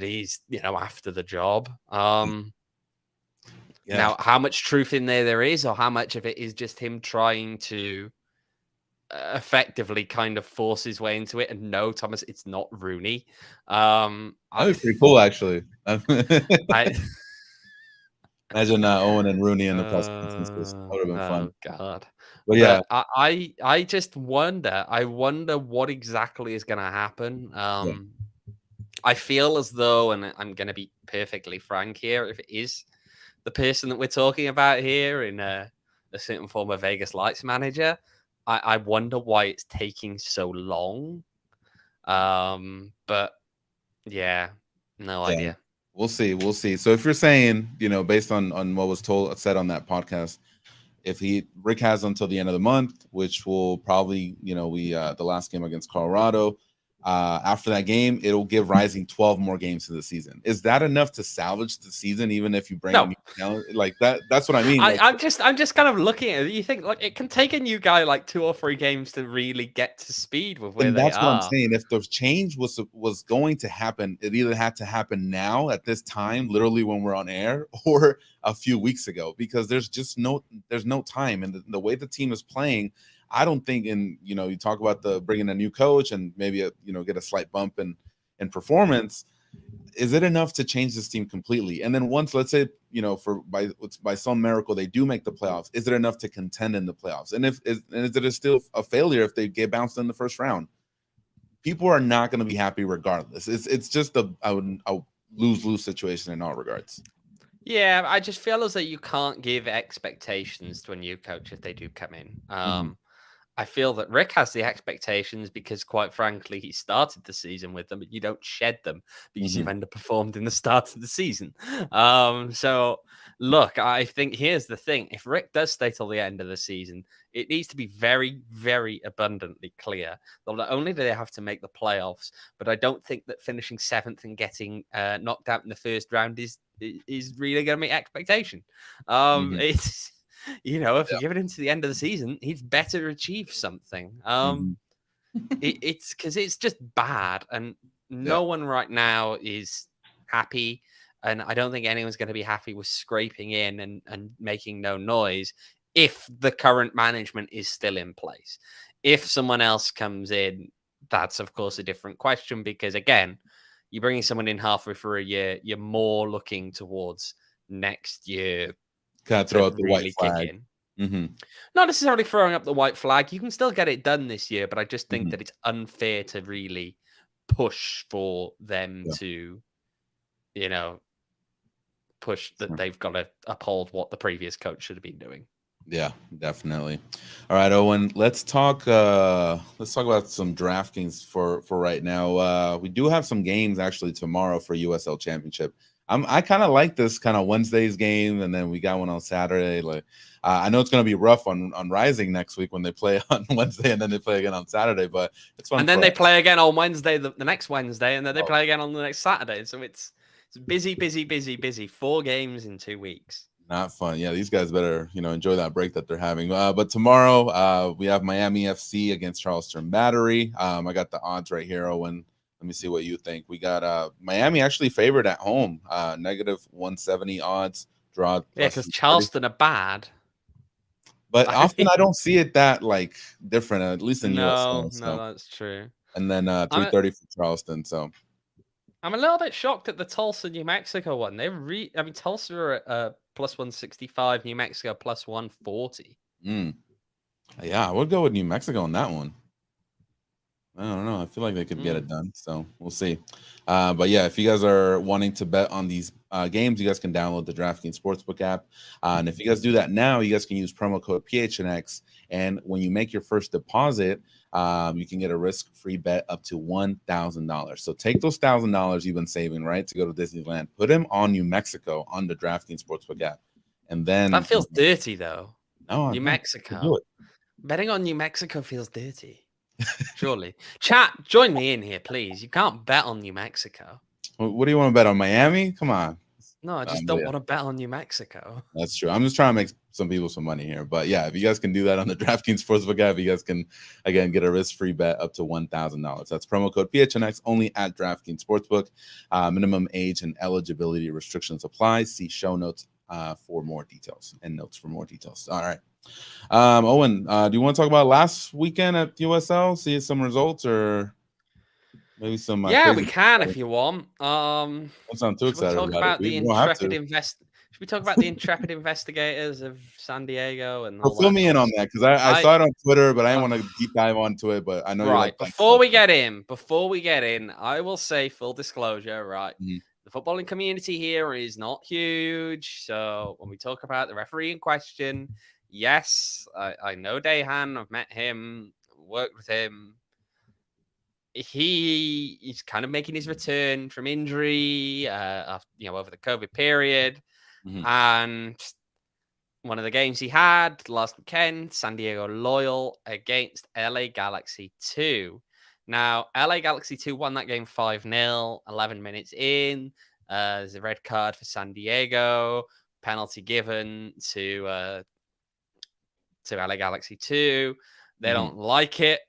he's, after the job. Now, how much truth in there is, or how much of it is just him trying to effectively kind of force his way into it. And no, Thomas, it's not Rooney. That was pretty cool, actually. Imagine Owen and Rooney in the press conferences. That would have been fun. Oh God! But yeah, I just wonder. I wonder what exactly is going to happen. I feel as though, and I'm going to be perfectly frank here, if it is the person that we're talking about here in a certain form of Vegas Lights manager, I wonder why it's taking so long. But yeah, no idea. We'll see. So if you're saying, based on what was said on that podcast, if Rick has until the end of the month, which will probably, the last game against Colorado, after that game, it'll give Rising 12 more games to the season. Is that enough to salvage the season, even if you bring a new talent like that? That's what I mean. I'm just kind of looking at it. You think it can take a new guy 2 or 3 games to really get to speed with where they are. That's what I'm saying. If the change was going to happen, it either had to happen now at this time, literally when we're on air, or a few weeks ago, because there's no time. And the way the team is playing, I don't think you talk about bringing a new coach and maybe get a slight bump in performance. is it enough to change this team completely? And then once, let's say, by some miracle they do make the playoffs, is it enough to contend in the playoffs? And is it still a failure if they get bounced in the first round? People are not going to be happy regardless. It's just a lose-lose situation in all regards. Yeah, I just feel as though you can't give expectations to a new coach if they do come in. I feel that Rick has the expectations because, quite frankly, he started the season with them, but you don't shed them because you've underperformed in the start of the season. So, look, I think here's the thing. If Rick does stay till the end of the season, it needs to be very, very abundantly clear that not only do they have to make the playoffs, but I don't think that finishing 7th and getting knocked out in the first round is really going to meet expectation. It's... if you give it into the end of the season, he'd better achieve something. It's because it's just bad, and no one right now is happy. And I don't think anyone's going to be happy with scraping in and making no noise if the current management is still in place. If someone else comes in, that's of course a different question, because again, you're bringing someone in halfway through a year, you're more looking towards next year. Kind of throw out the white flag. Not necessarily throwing up the white flag. You can still get it done this year, but I just think that it's unfair to really push for them to, push that they've got to uphold what the previous coach should have been doing. Yeah, definitely. All right, Owen, let's talk about some DraftKings for right now. We do have some games actually tomorrow for USL Championship. I kind of like this kind of Wednesday's game, and then we got one on Saturday. Like, I know it's going to be rough on Rising next week when they play on Wednesday and then they play again on Saturday, but it's fun. And then they play again on Wednesday, the next Wednesday, and then they play again on the next Saturday. So it's busy, busy, busy, busy. 4 games in 2 weeks. Not fun. Yeah, these guys better, enjoy that break that they're having. But tomorrow, we have Miami FC against Charleston Battery. I got the odds right here, Owen. Let me see what you think. We got Miami actually favored at home, -170 odds, draw. Yeah, because Charleston are bad. But often I don't see it that different, at least in USL. No, that's true. And then 330 for Charleston. So I'm a little bit shocked at the Tulsa, New Mexico one. Tulsa are at +165, New Mexico +140. Yeah, I would go with New Mexico on that one. I don't know. I feel like they could get it done. So we'll see. But yeah, if you guys are wanting to bet on these games, you guys can download the DraftKings Sportsbook app. And if you guys do that now, you guys can use promo code PHNX. And when you make your first deposit, you can get a risk-free bet up to $1,000. So take those $1,000 you've been saving, right, to go to Disneyland, put them on New Mexico on the DraftKings Sportsbook app. And then that feels dirty, though. No, New Mexico. Betting on New Mexico feels dirty. Surely. Chat, join me in here, please. You can't bet on New Mexico. What do you want to bet on? Miami? Come on. No, I just don't want to bet on New Mexico. That's true. I'm just trying to make some people some money here. But yeah, if you guys can do that on the DraftKings Sportsbook app, you guys can, again, get a risk-free bet up to $1,000. That's promo code PHNX only at DraftKings Sportsbook. Minimum age and eligibility restrictions apply. See show notes for more details and notes for more details. All right. Owen, do you want to talk about last weekend at USL? See some results or maybe some? Yeah, we can if you want. Don't sound too excited about it. Should we talk about the intrepid investigators of San Diego and fill me in on that, because I saw it on Twitter, but I didn't want to deep dive onto it. But I know right before we get in, I will say full disclosure. Right, the footballing community here is not huge, so when we talk about the referee in question. Yes, I know Dehan. I've met him, worked with him. He's kind of making his return from injury, over the COVID period. And one of the games he had last weekend, San Diego Loyal against LA Galaxy 2. Now, LA Galaxy 2 won that game 5-0, 11 minutes in. There's a red card for San Diego, penalty given to LA Galaxy 2. They don't like it,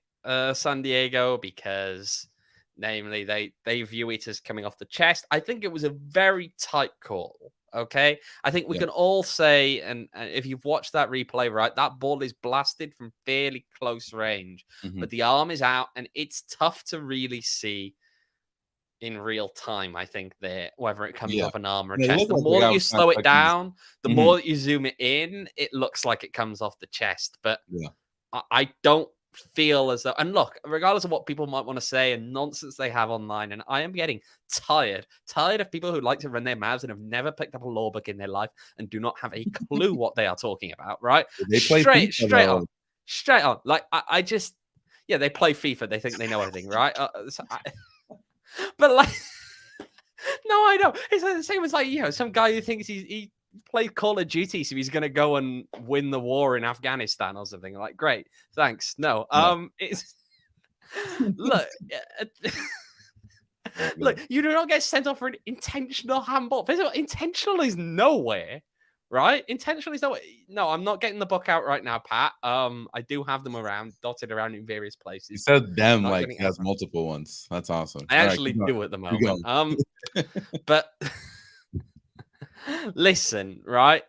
San Diego, because namely they view it as coming off the chest. I think it was a very tight call. Okay, I think we can all say, and if you've watched that replay, right, that ball is blasted from fairly close range, but the arm is out, and it's tough to really see, in real time. I think that whether it comes Yeah. off an arm or a Yeah, it chest, looked the like the more guy that you was kinda slow it tucking his down, the Mhm. more that you zoom it in, it looks like it comes off the chest. But Yeah. I don't feel as though, and look, regardless of what people might want to say and nonsense they have online, and I am getting tired of people who like to run their mouths and have never picked up a law book in their life and do not have a clue what they are talking about, right? They play FIFA Straight on. though. Straight on. Like, I just, yeah, they play FIFA. They think they know everything, right? But like, no, I know. It's like the same as, like, some guy who thinks he played Call of Duty, so he's gonna go and win the war in Afghanistan or something. Like, great, thanks. No, Yeah. it's look, Oh, look, good. you do not get sent off for an intentional handball. First of all, intentional is nowhere, right? Intentional is nowhere. No, I'm not getting the book out right now, Pat. I do have them around, dotted around in various You places. said them Not like getting he it out. has multiple ones. That's awesome. I All right, actually keep going. do at the Keep moment. going. But listen, right?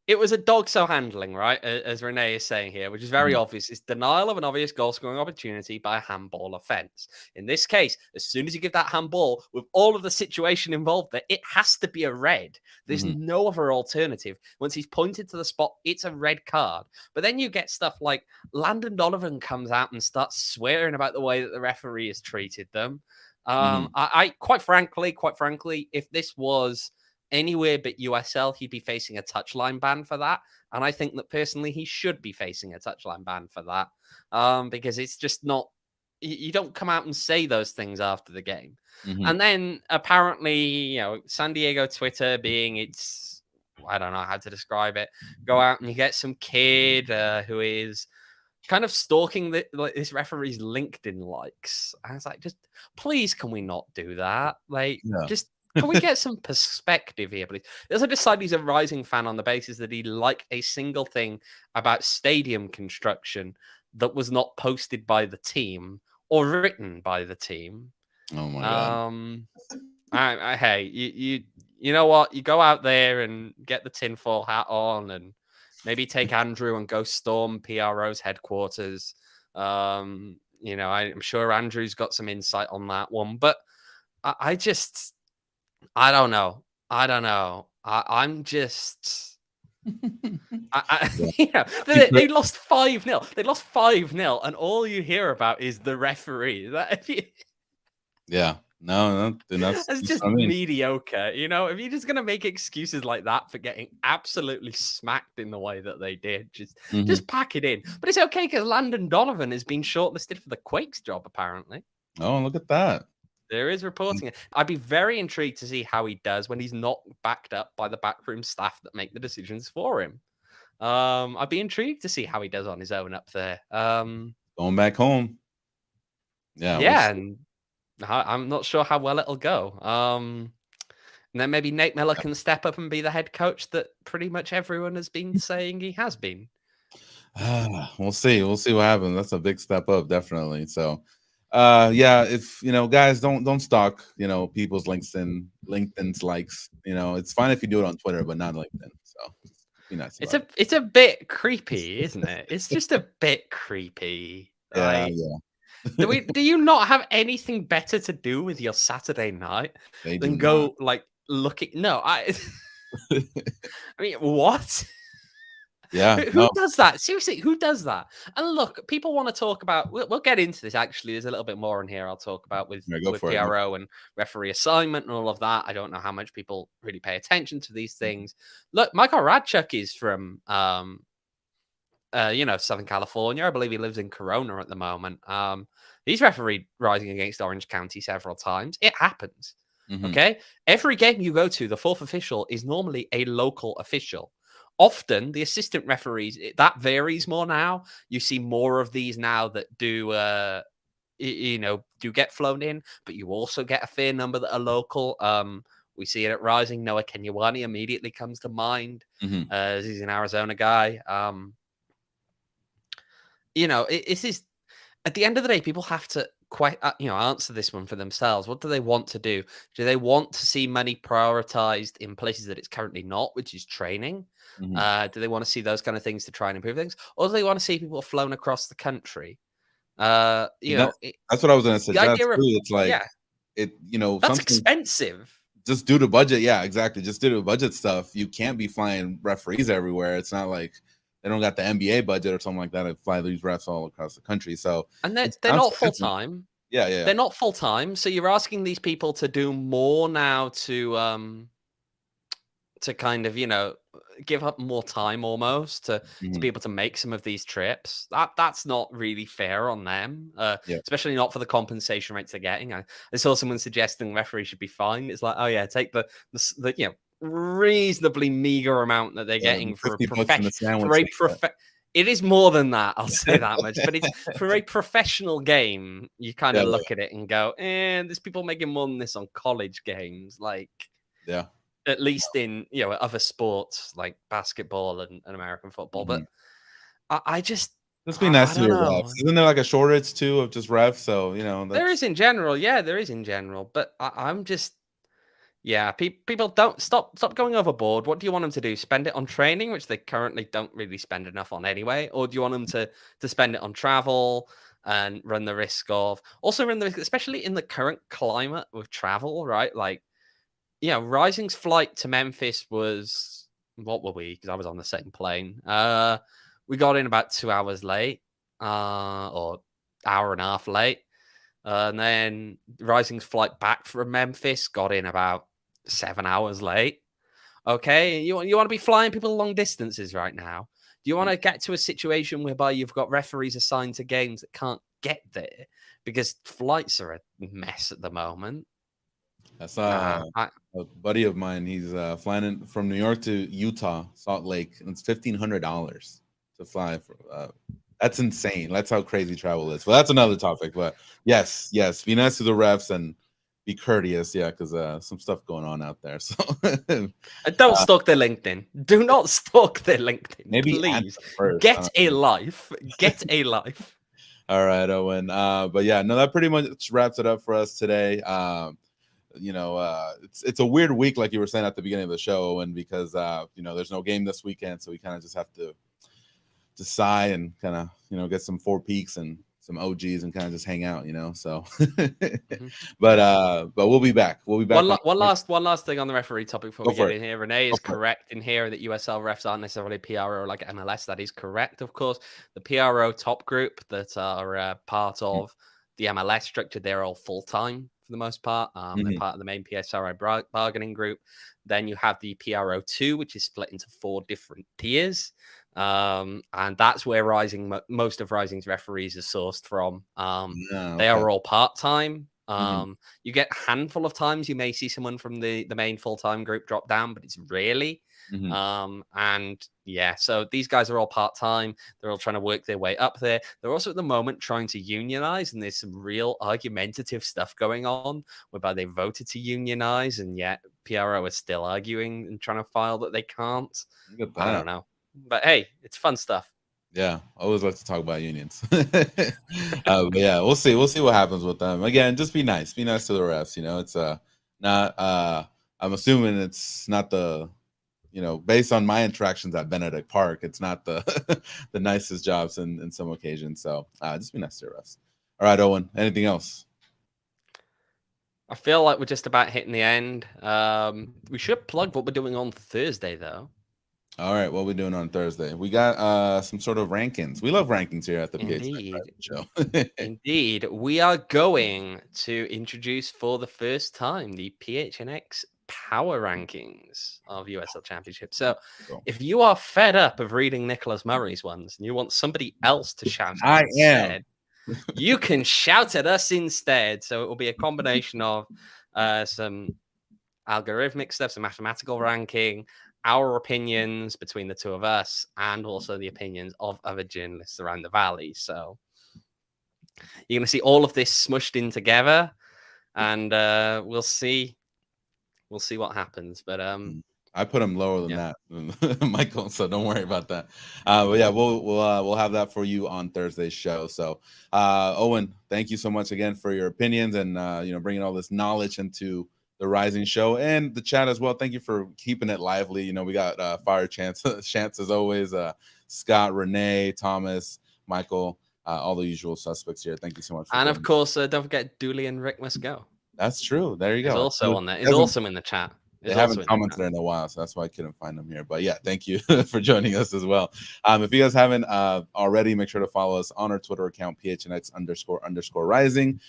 It was a dog-so handling, right? As Renee is saying here, which is very Mhm. obvious. It's denial of an obvious goal-scoring opportunity by a handball offence. In this case, as soon as you give that handball, with all of the situation involved there, it has to be a red. There's Mhm. no other alternative. Once he's pointed to the spot, it's a red card. But then you get stuff like Landon Donovan comes out and starts swearing about the way that the referee has treated them. Mhm. I quite frankly, if this was anywhere but USL, he'd be facing a touchline ban for that. And I think that personally, he should be facing a touchline ban for that, because it's just not. You don't come out and say those things after the game. Mhm. And then apparently, San Diego Twitter being it's, I don't know how to describe it. Go out and you get some kid who is kind of stalking this referee's LinkedIn likes. I was like, just please, can we not do that? Like, Yeah. just can we get some perspective here, please? He also decided he's a Rising fan on the basis that he liked a single thing about stadium construction that was not posted by the team or written by the team. Oh my god. Um, hey, you know what? You go out there and get the tinfoil hat on, and maybe take Andrew and go storm PRO's headquarters. I'm sure Andrew's got some insight on that one, but I just, I don't know. I'm just. Yeah. They lost 5-0. They lost 5-0, and all you hear about is the referee. Yeah. No, then That's that's just what I mean. mediocre. If you're just gonna make excuses like that for getting absolutely smacked in the way that they did, Mhm. just pack it in. But it's okay because Landon Donovan has been shortlisted for the Quakes job, apparently. Oh, look at that. There is reporting it. I'd be very intrigued to see how he does when he's not backed up by the backroom staff that make the decisions for him. I'd be intrigued to see how he does on his own up there. Going back home. Yeah, we'll Yeah, see. and I'm not sure how well it'll go. And then maybe Nate Miller can step up and be the head coach that pretty much everyone has been saying he has been. We'll see. We'll see what happens. That's a big step up, definitely. So, yeah, if guys, don't stalk, people's LinkedIn's likes. It's fine if you do it on Twitter, but not LinkedIn. So be nice about it. It's a bit creepy, isn't it? It's just a bit creepy. Yeah, Like, yeah. do you not have anything better to do with your Saturday night They do than not. go like looking? No, I mean, what? Yeah, Who no. does that? Seriously, who does that? And look, people want to talk about. We'll get into this. Actually, there's a little bit more in here. I'll talk about with Yeah, go with for it. Go for PRO and referee assignment and all of that. I don't know how much people really pay attention to these things. Look, Michael Radchuk is from Southern California. I believe he lives in Corona at the moment. He's refereed Rising against Orange County several times. It happens. Mhm. Okay. Every game you go to, the fourth official is normally a local official. Often the assistant referees, that varies more now. You see more of these now that do do get flown in, but you also get a fair number that are local. We see it at Rising. Noah Kenyawani immediately comes to mind, Mhm. as he's an Arizona guy. It is, at the end of the day, people have to quite answer this one for themselves. What do they want to do? Do they want to see money prioritized in places that it's currently not, which is training? Mhm. Do they want to see those kind of things to try and improve things, or do they want to see people flown across the country? That's what I was gonna The suggest idea too. of, It's like yeah, That's something expensive. just due to budget. Yeah, exactly. Just due to budget stuff, you can't be flying referees everywhere. It's not like they don't got the NBA budget or something like that to fly these refs all across the country. So And it's they're not cost full effective. time. Yeah. They're not full time. So you're asking these people to do more now to kind of, give up more time almost to Mhm. be able to make some of these trips. That's not really fair on them, Yeah. especially not for the compensation rates they're getting. I saw someone suggesting referees should be fined. It's like, oh yeah, take the reasonably meager amount that they're Yeah, getting the for a $50 in the for sandwich a they get. it is more than that, I'll say that much. But it's for a professional game, you kind Yeah, of look at it and go, there's people making more than this on college games. Like, yeah. at least in other sports like basketball and American football. Mhm. But I just Just be I nice to don't your refs. know. Isn't there like a shortage too of just refs? So There that's is in general, yeah, there is in general. But I'm just people don't stop going overboard. What do you want them to do? Spend it on training, which they currently don't really spend enough on anyway, or do you want them to spend it on travel and run the risk of also run the risk, especially in the current climate with travel, right? Like, Rising's flight to Memphis was what were we? Because I was on the same plane. We got in about 2 hours late, or hour and a half late, and then Rising's flight back from Memphis got in about 7 hours late. Okay, you want to be flying people long distances right now? Do you want to get to a situation whereby you've got referees assigned to games that can't get there because flights are a mess at the moment? that's Nah, a buddy of mine. He's flying in from New York to Utah, Salt Lake, and it's $1,500 to fly. That's insane. That's how crazy travel is. But that's another topic. But yes, be nice to the refs and be courteous. Yeah, because some stuff going on out there. So And don't stalk their LinkedIn. Do not stalk their LinkedIn, maybe please. answer first. I Get don't a know. life. Get a life. All right, Owen. But yeah, no, that pretty much wraps it up for us today. It's a weird week, like you were saying at the beginning of the show, and because there's no game this weekend, so we kind of just have to sigh and kind of get some Four Peaks and some OGs and kind of just hang out, So, Mhm. but we'll be back. We'll be back. One last thing on the referee topic before Go we get for it. in here. Renee Go is for it. correct in here that USL refs aren't necessarily PRO like MLS. That is correct, of course. The PRO top group that are part of the MLS structure, they're all full time for the most part. They're part of the main PSRI bargaining group. Then you have the PRO2, which is split into 4 different tiers. And that's where most of Rising's referees are sourced from. Yeah, They okay. are all part time. Mhm. You get a handful of times you may see someone from the main full time group drop down, but it's rarely. Mhm. And yeah, so these guys are all part time. They're all trying to work their way up there. They're also at the moment trying to unionize, and there's some real argumentative stuff going on whereby they voted to unionize, and yet PRO is still arguing and trying to file that they can't. Look at I that. don't know, but hey, it's fun stuff. Yeah, I always like to talk about unions. But yeah, we'll see. We'll see what happens with them. Again, just be nice. Be nice to the refs. It's not. I'm assuming it's not the. Based on my interactions at Benedict Park, it's not the the nicest jobs in some occasions. So just be nice to the refs. All right, Owen. Anything else? I feel like we're just about hitting the end. We should plug what we're doing on Thursday, though. All right, what we doing on Thursday? We got some sort of rankings. We love rankings here at the PHNX show. Indeed. We are going to introduce for the first time the PHNX power rankings of USL Championship. So if you are fed up of reading Nicholas Murray's ones and you want somebody else to shout at I am. instead, you can shout at us instead. So it will be a combination of some algorithmic stuff, some mathematical ranking, our opinions between the two of us, and also the opinions of other journalists around the valley. So you're going to see all of this smushed in together, and we'll see what happens. But I put him lower than yeah. that, Michael. So don't worry about that. But yeah, we'll have that for you on Thursday's show. So Owen, thank you so much again for your opinions and bringing all this knowledge into the Rising show and the chat as well. Thank you for keeping it lively. We got Fire Schantz as always, Scott, Renee, Thomas, Michael, all the usual suspects here. Thank you so much. And of course, don't forget Dooley and Rick must go. That's true. There you Is go. also on there. Is also in the chat. They haven't commented in a while, so that's why I couldn't find them here. But yeah, thank you for joining us as well. If you guys haven't already, make sure to follow us on our Twitter account, PHNX__rising.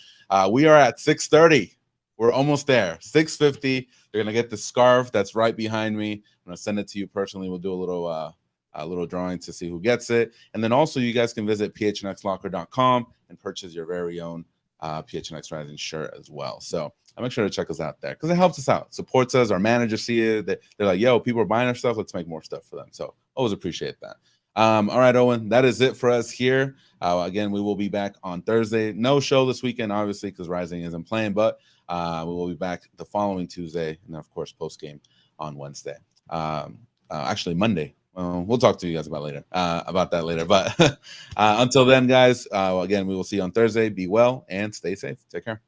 We are at 6:30. We're almost there. 6:50. You're gonna get the scarf that's right behind me. I'm gonna send it to you personally. We'll do a little drawing to see who gets it. And then also you guys can visit phnxlocker.com and purchase your very own PHNX Rising shirt as well. So make sure to check us out there because it helps us out, supports us. Our managers see it. They're like, yo, people are buying our stuff. Let's make more stuff for them. So always appreciate that. All right, Owen, that is it for us here. Again, we will be back on Thursday. No show this weekend, obviously, because Rising isn't playing, but we will be back the following Tuesday. And then, of course, post game on Wednesday. Actually, Monday. We'll talk to you guys about that later. But until then, guys, again, we will see you on Thursday. Be well and stay safe. Take care.